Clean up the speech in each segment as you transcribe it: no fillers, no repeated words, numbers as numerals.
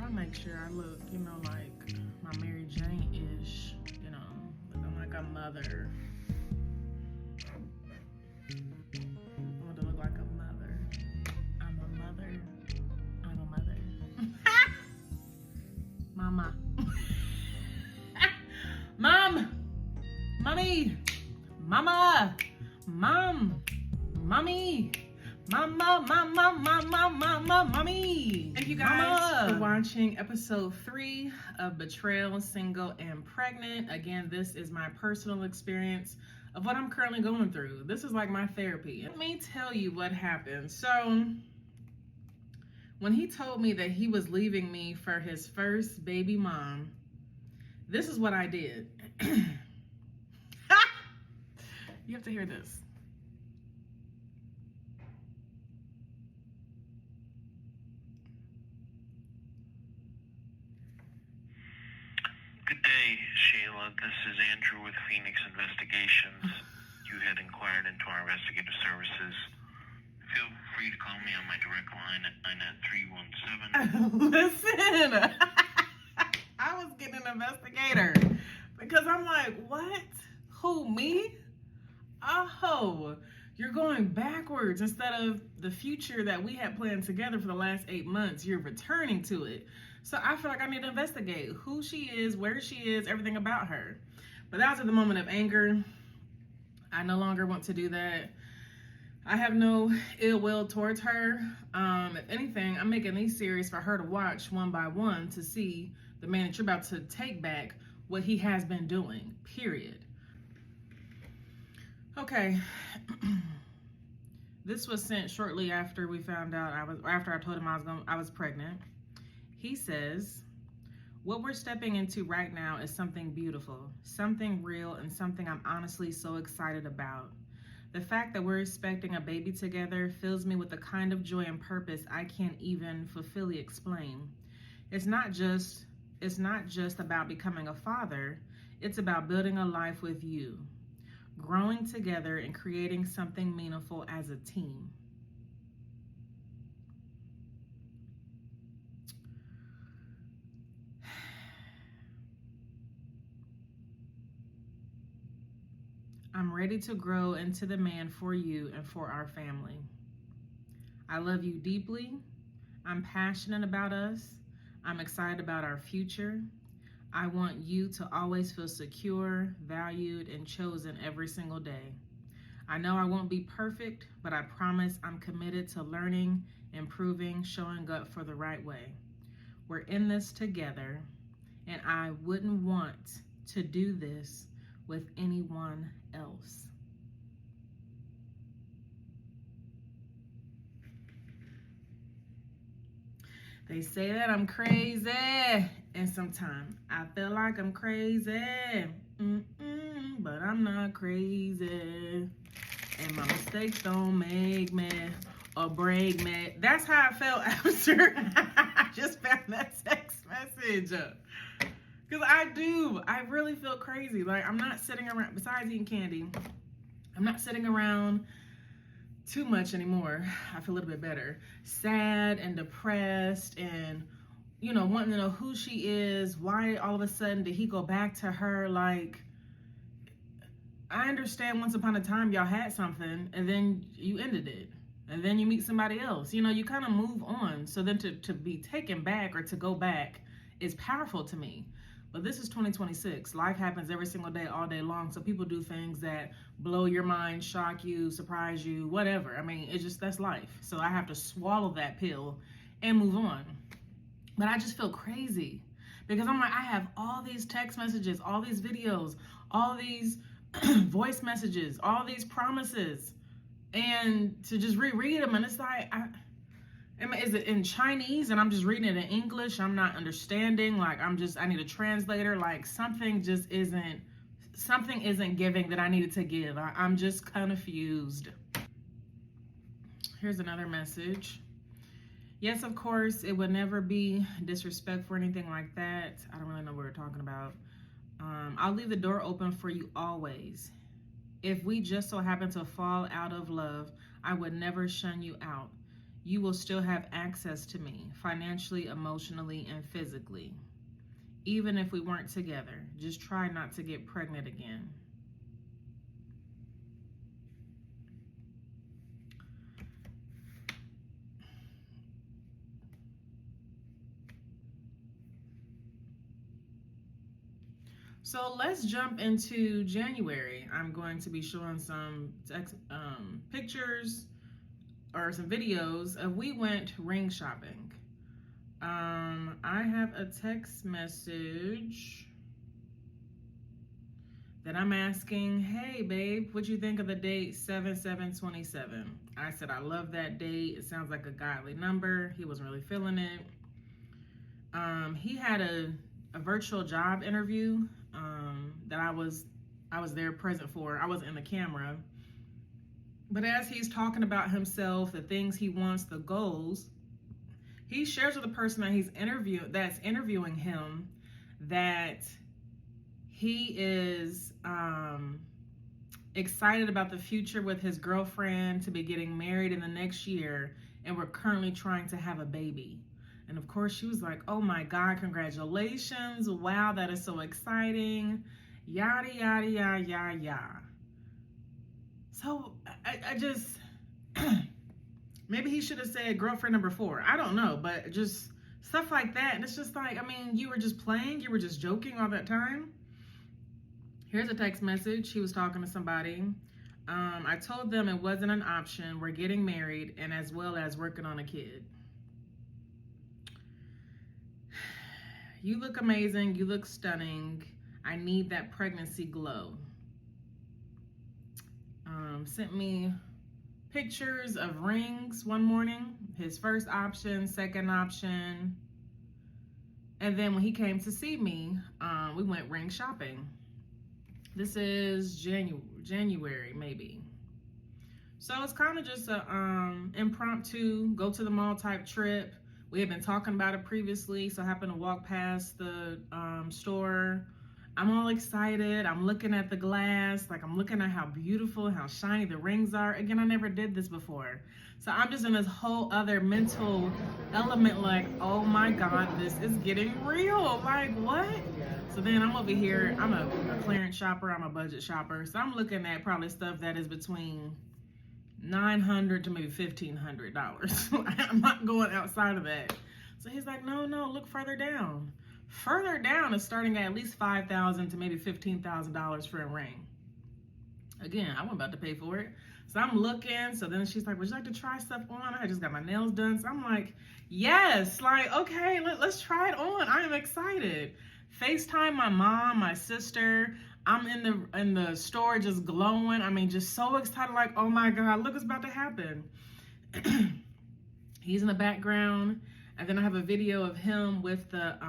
try to make sure I look, like my Mary Jane-ish, looking like a mother. I want to look like a mother. I'm a mother. I'm a mother. Mama. Mom. Mommy. Mama. Mom. Mommy. Mama, mommy. Thank you guys for watching episode 3 of Betrayal, Single, and Pregnant. Again, this is my personal experience of what I'm currently going through. This is like my therapy. Let me tell you what happened. So, when he told me that he was leaving me for his first baby mom, this is what I did. You have to hear this. Good day, Shayla. This is Andrew with Phoenix Investigations. You had inquired into our investigative services. Feel free to call me on my direct line at 99317. Listen, I was getting an investigator because I'm like, what? Who, me? Oh, you're going backwards instead of the future that we had planned together for the last 8 months. You're returning to it. So I feel like I need to investigate who she is, where she is, everything about her. But that was at the moment of anger. I no longer want to do that. I have no ill will towards her. If anything, I'm making these series for her to watch one by one to see the man that you're about to take back, what he has been doing, period. Okay. This was sent shortly after we found out after I told him I was pregnant. He says, what we're stepping into right now is something beautiful, something real, and something I'm honestly so excited about. The fact that we're expecting a baby together fills me with a kind of joy and purpose I can't even fully explain. It's not just about becoming a father, it's about building a life with you, growing together and creating something meaningful as a team. I'm ready to grow into the man for you and for our family. I love you deeply. I'm passionate about us. I'm excited about our future. I want you to always feel secure, valued, and chosen every single day. I know I won't be perfect, but I promise I'm committed to learning, improving, showing up for the right way. We're in this together, and I wouldn't want to do this with anyone else. They say that I'm crazy, and sometimes I feel like I'm crazy, but I'm not crazy, and my mistakes don't make me or break me. That's how I felt after I just found that text message. Because I really feel crazy. Like, I'm not sitting around, besides eating candy, I'm not sitting around too much anymore. I feel a little bit better. Sad and depressed and, wanting to know who she is. Why all of a sudden did he go back to her? Like, I understand once upon a time y'all had something and then you ended it. And then you meet somebody else. You kind of move on. So then to be taken back or to go back is powerful to me. But this is 2026. Life happens every single day, all day long. So people do things that blow your mind, shock you, surprise you, whatever. I mean, that's life. So I have to swallow that pill and move on. But I just feel crazy because I'm like, I have all these text messages, all these videos, all these voice messages, all these promises, and to just reread them. And it's like, is it in Chinese and I'm just reading it in English? I'm not understanding. Like, I need a translator. Like, something isn't giving that I needed to give. I'm just confused. Here's another message. Yes, of course, it would never be disrespectful or anything like that. I don't really know what we're talking about. I'll leave the door open for you always. If we just so happen to fall out of love, I would never shun you out. you will still have access to me financially, emotionally, and physically. Even if we weren't together, just try not to get pregnant again. So let's jump into January. I'm going to be showing some pictures or some videos of we went ring shopping. I have a text message that I'm asking, hey babe, what'd you think of the date 7/7/27? I said, I love that date. It sounds like a godly number. He wasn't really feeling it. He had a virtual job interview that I was there present for. I wasn't in the camera. But as he's talking about himself, the things he wants, the goals, he shares with the person that that's interviewing him that he is excited about the future with his girlfriend, to be getting married in the next year, and we're currently trying to have a baby. And of course she was like, oh my God, congratulations. Wow, that is so exciting. Yada, yada, yada, yada, yada. So I just, maybe he should have said girlfriend number 4. I don't know, but just stuff like that. And it's just like, I mean, you were just playing, you were just joking all that time. Here's a text message. He was talking to somebody. I told them it wasn't an option. We're getting married, and as well as working on a kid. You look amazing. You look stunning. I need that pregnancy glow. Sent me pictures of rings one morning. His first option, second option. And then when he came to see me, we went ring shopping. This is January, maybe. So it's kind of just a impromptu, go to the mall type trip. We had been talking about it previously, so I happened to walk past the store. I'm all excited. I'm looking at the glass, like I'm looking at how beautiful, how shiny the rings are. Again, I never did this before. So I'm just in this whole other mental element, like, oh my God, this is getting real. Like, what? So then I'm over here, I'm a clearance shopper, I'm a budget shopper. So I'm looking at probably stuff that is between $900 to maybe $1,500. I'm not going outside of that. So he's like, no, look further down. Further down is starting at least $5,000 to maybe $15,000 for a ring. Again, I wasn't about to pay for it. So I'm looking. So then she's like, would you like to try stuff on? I just got my nails done. So I'm like, yes, like, okay, let's try it on. I am excited. FaceTime my mom, my sister. I'm in the store just glowing. I mean, just so excited, like, oh my God, look what's about to happen. He's in the background. And then I have a video of him with the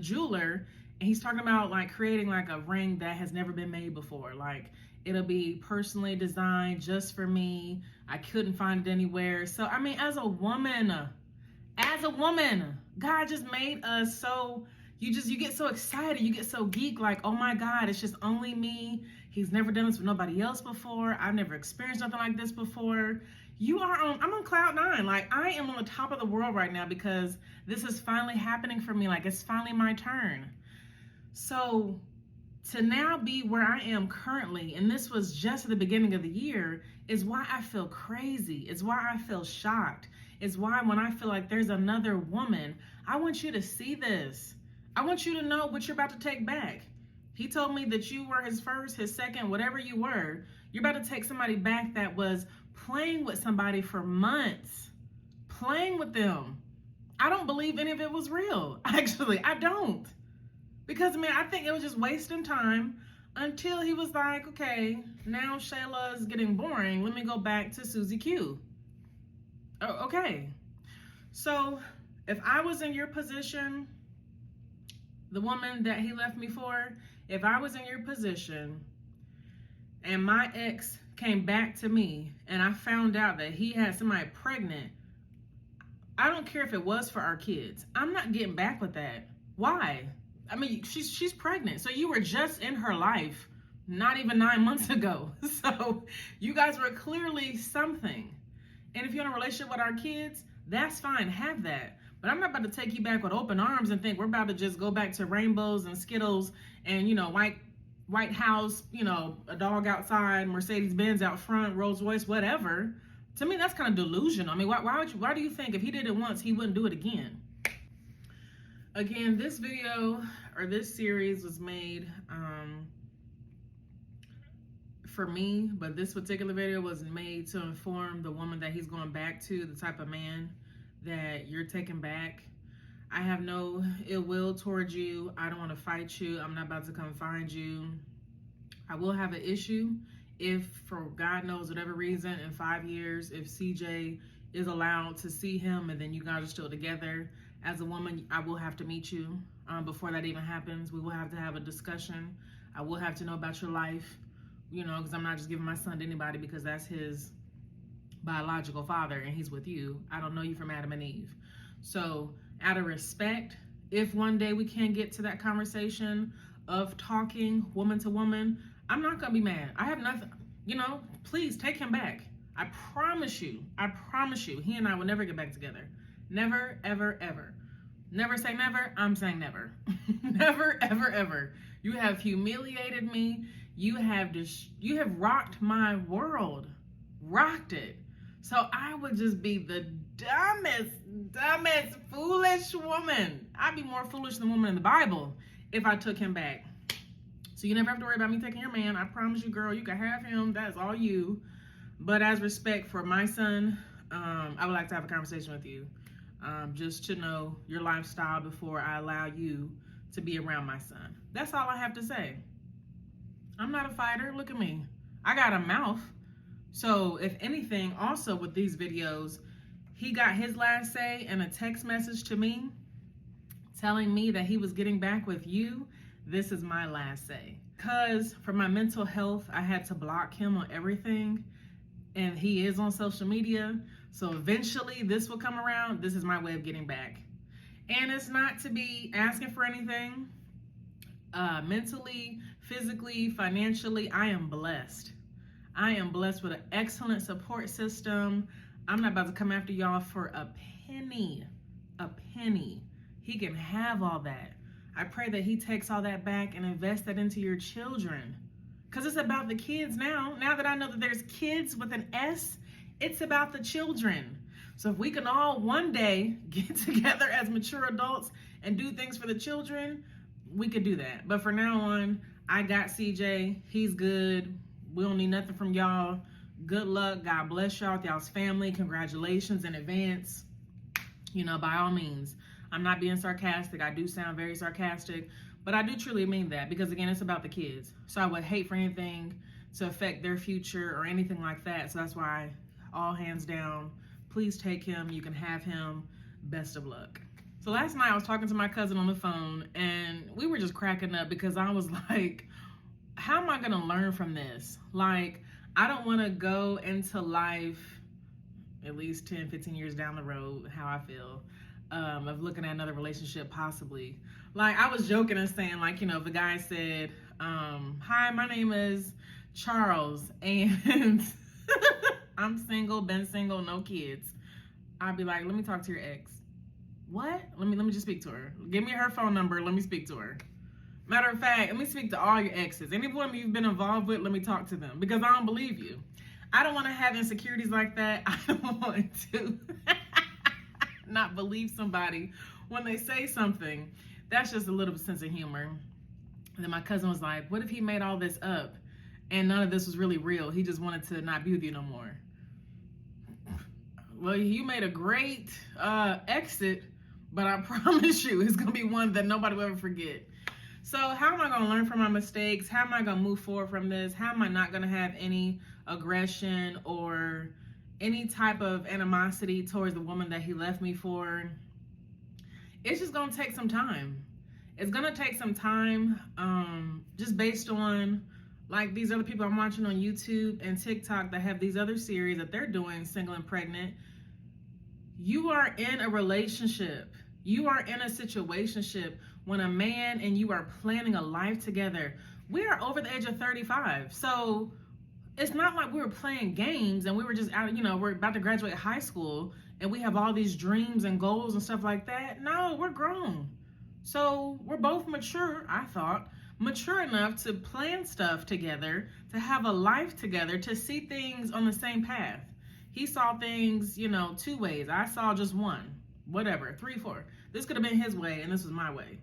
jeweler, and he's talking about like creating like a ring that has never been made before. Like, it'll be personally designed just for me. I couldn't find it anywhere. So I mean, as a woman, God just made us so, you get so excited, you get so geek, like, oh my God, it's just only me. He's never done this with nobody else before. I've never experienced nothing like this before. I'm on cloud 9. Like, I am on the top of the world right now because this is finally happening for me. Like, it's finally my turn. So to now be where I am currently, and this was just at the beginning of the year, is why I feel crazy. It's why I feel shocked. It's why when I feel like there's another woman, I want you to see this. I want you to know what you're about to take back. He told me that you were his first, his second, whatever you were. You're about to take somebody back that was playing with somebody for months, playing with them. I don't believe any of it was real. Actually, I don't. Because, I think it was just wasting time until he was like, okay, now Shayla's getting boring. Let me go back to Susie Q. Oh, okay. So if I was in your position, the woman that he left me for, if I was in your position and my ex came back to me and I found out that he had somebody pregnant, I don't care if it was for our kids. I'm not getting back with that. Why? I mean, she's pregnant. So you were just in her life not even 9 months ago. So you guys were clearly something. And if you're in a relationship with our kids, that's fine, have that. But I'm not about to take you back with open arms and think we're about to just go back to rainbows and Skittles and, White House, a dog outside, Mercedes-Benz out front, Rolls-Royce, whatever. To me, that's kind of delusional. I mean, why do you think if he did it once, he wouldn't do it again? Again, this video or this series was made for me, but this particular video was made to inform the woman that he's going back to, the type of man that you're taking back. I have no ill will towards you. I don't want to fight you. I'm not about to come find you. I will have an issue if, for God knows whatever reason, in 5 years, if CJ is allowed to see him and then you guys are still together. As a woman, I will have to meet you before that even happens. We will have to have a discussion. I will have to know about your life, because I'm not just giving my son to anybody because that's his biological father and he's with you. I don't know you from Adam and Eve. So out of respect, if one day we can get to that conversation of talking woman to woman, I'm not going to be mad. I have nothing, please take him back. I promise you, he and I will never get back together. Never, ever, ever. Never say never. I'm saying never. Never, ever, ever. You have humiliated me. You have rocked my world. Rocked it. So I would just be the dumbest, foolish woman. I'd be more foolish than the woman in the Bible if I took him back. So you never have to worry about me taking your man. I promise you, girl, you can have him. That's all you. But as respect for my son, I would like to have a conversation with you. Just to know your lifestyle before I allow you to be around my son. That's all I have to say. I'm not a fighter. Look at me. I got a mouth. So if anything, also with these videos, he got his last say in a text message to me telling me that he was getting back with you. This is my last say. Because for my mental health, I had to block him on everything. And he is on social media. So eventually this will come around. This is my way of getting back. And it's not to be asking for anything. Mentally, physically, financially, I am blessed. I am blessed with an excellent support system. I'm not about to come after y'all for a penny. A penny. He can have all that. I pray that he takes all that back and invests that into your children. Because it's about the kids now. Now that I know that there's kids with an S, it's about the children. So if we can all one day get together as mature adults and do things for the children, we could do that. But for now on, I got CJ. He's good. We don't need nothing from y'all. Good luck. God bless y'all with y'all's family. Congratulations in advance. By all means. I'm not being sarcastic. I do sound very sarcastic. But I do truly mean that because, again, it's about the kids. So I would hate for anything to affect their future or anything like that. So that's why, all hands down, please take him. You can have him. Best of luck. So last night I was talking to my cousin on the phone and we were just cracking up because I was like, how am I going to learn from this? Like, I don't want to go into life at least 10, 15 years down the road, how I feel, of looking at another relationship possibly. Like, I was joking and saying, like, if a guy said, hi, my name is Charles, and I'm single, been single, no kids. I'd be like, let me talk to your ex. What? Let me just speak to her. Give me her phone number. Let me speak to her. Matter of fact, let me speak to all your exes. Any woman you've been involved with, let me talk to them because I don't believe you. I don't want to have insecurities like that. I don't want to not believe somebody when they say something. That's just a little sense of humor. And then my cousin was like, what if he made all this up and none of this was really real? He just wanted to not be with you no more. Well, you made a great exit, but I promise you it's going to be one that nobody will ever forget. So how am I going to learn from my mistakes? How am I going to move forward from this? How am I not going to have any aggression or any type of animosity towards the woman that he left me for? It's just going to take some time. It's going to take some time just based on like these other people I'm watching on YouTube and TikTok that have these other series that they're doing, single and pregnant. You are in a relationship. You are in a situationship when a man and you are planning a life together. We are over the age of 35. So it's not like we were playing games and we were just out, we're about to graduate high school and we have all these dreams and goals and stuff like that. No, we're grown. So we're both mature, I thought, mature enough to plan stuff together, to have a life together, to see things on the same path. He saw things, two ways. I saw just one, whatever, 3, 4. This could have been his way and this was my way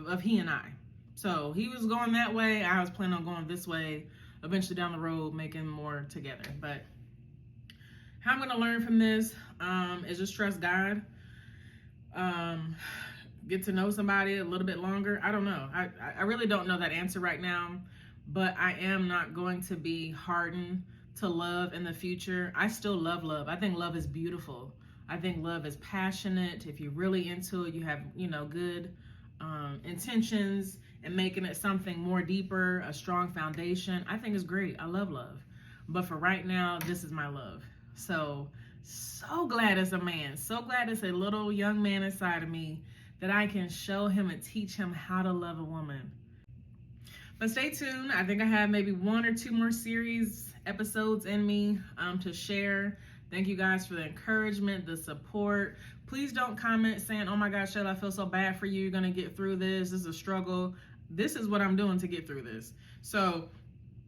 of he and I. So he was going that way. I was planning on going this way, eventually down the road, making more together. But how I'm going to learn from this is just trust God. Get to know somebody a little bit longer. I don't know. I really don't know that answer right now, but I am not going to be hardened to love in the future. I still love love. I think love is beautiful. I think love is passionate. If you're really into it, you have, good intentions and making it something more deeper, a strong foundation. I think it's great. I love love. But for right now, this is my love. So glad it's a man. So glad it's a little young man inside of me that I can show him and teach him how to love a woman. But stay tuned. I think I have maybe 1 or 2 more series episodes in me to share. Thank you guys for the encouragement, the support. Please don't comment saying, oh my gosh, Shayla, I feel so bad for you. You're going to get through this. This is a struggle. This is what I'm doing to get through this. So,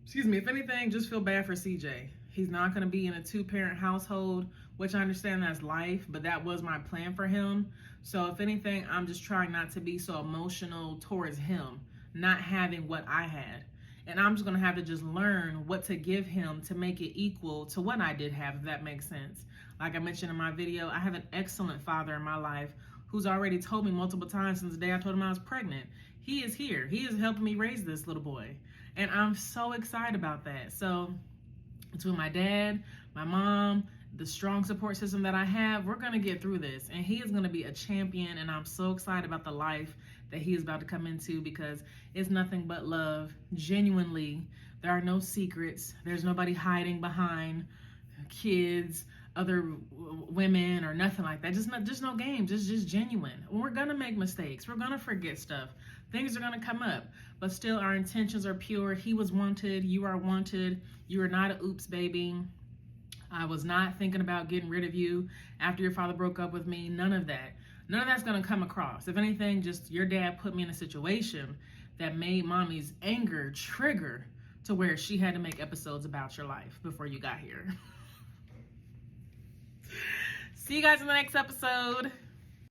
if anything, just feel bad for CJ. He's not going to be in a 2-parent household, which I understand that's life, but that was my plan for him. So if anything, I'm just trying not to be so emotional towards him, not having what I had. And I'm just going to have to just learn what to give him to make it equal to what I did have, if that makes sense. Like I mentioned in my video, I have an excellent father in my life who's already told me multiple times since the day I told him I was pregnant. He is here. He is helping me raise this little boy. And I'm so excited about that. So between my dad, my mom, the strong support system that I have, we're going to get through this. And he is going to be a champion. And I'm so excited about the life that he is about to come into because it's nothing but love. Genuinely, there are no secrets. There's nobody hiding behind kids, other women, or nothing like that. Just no games. It's just genuine. We're going to make mistakes. We're going to forget stuff. Things are going to come up. But still, our intentions are pure. He was wanted. You are wanted. You are not an oops baby. I was not thinking about getting rid of you after your father broke up with me. None of that. None of that's going to come across. If anything, just your dad put me in a situation that made mommy's anger trigger to where she had to make episodes about your life before you got here. See you guys in the next episode.